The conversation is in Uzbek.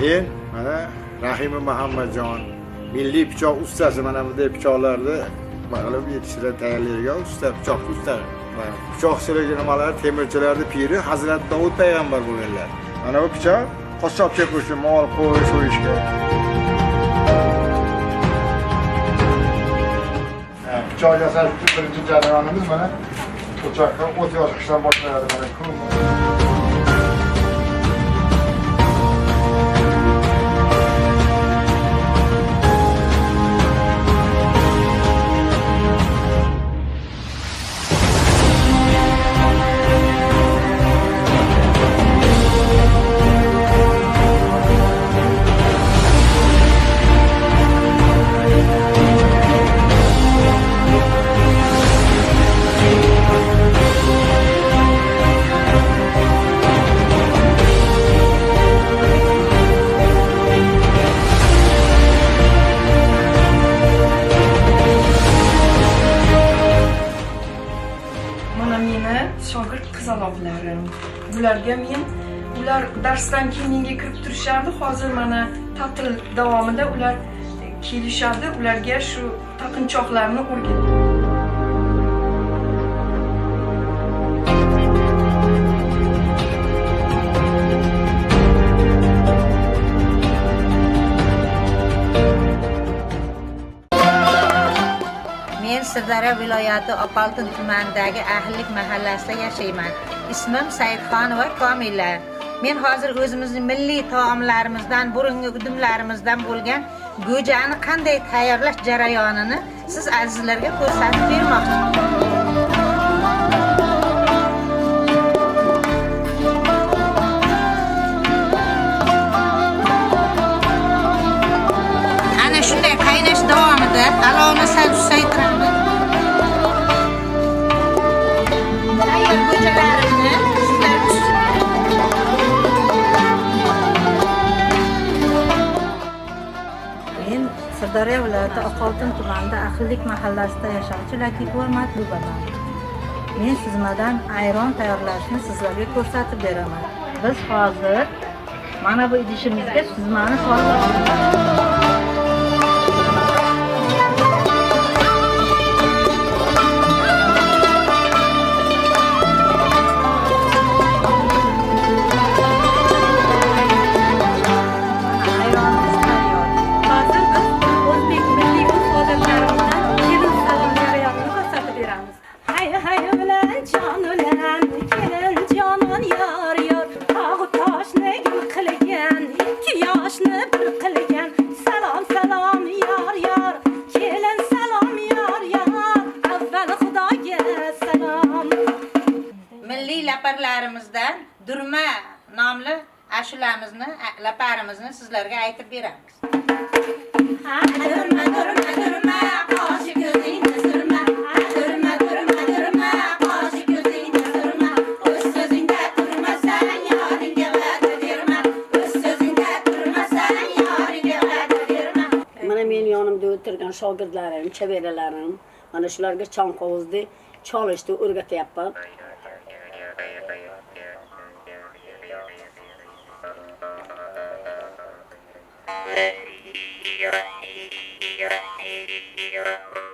Men mana Rahima Muhammadjon milliy pichoq ustasi, mana bunday pichoqlarni qilib yetishtirib tayyorlaydigan usta, pichoq usta. Pichoqchilik nimalar, temirchilarning piri Hazrat Davud payg'ambar bo'lganlar. Mana bu pichoq qassobcha qo'shib mol qo'y so'yishga. Pichoq yasash birinchi jarayonimiz mana o'choqqa o't yoqishdan boshlanadi. Mana kum. Shogird qizaloqlarim. Ularga men darsdan keyin menga kirib turishardi. Hozir mana ta'til davomida ular kelishadi. Ularga shu taqinchoqlarni o'rgataman. Sirdaryo viloyati Opoltin tumanidagi Ahillik mahallasida yashayman. Ismim Saidxonova Komila. Men hozir o'zimizning milliy taomlarimizdan, burungi udumlarimizdan bo'lgan go'jani qanday tayyorlash jarayonini siz azizlarga ko'rsatib bermoqchiman. Ana shunday qaynash davomida alovni sal susaytiramiz. Men Sirdaryo viloyati Oqoltin tumanida Ahillik mahallasida yashovchi Latifova Matlubaman. Men sizmadan ayron tayyorlashni sizlarga ko'rsatib beraman. Biz hozir mana bu idishimizga sizmani solamiz. Milliy laparlarimizdan Durma nomli ashulamizni, laparimizni sizlarga aytib beramiz. Durma, durma, durma, qoshi ko'zingni surma. Durma, durma, durma, qoshi ko'zingni surma. O'z so'zingda turmasang, yoringga va'da berma. O'z so'zingda turmasang, yoringga va'da berma. Mana men yonimda o'tirgan shogirdlarim, chevaralarim, mana shularga chanqovuzni chalishni o'rgatyapman. Yeah.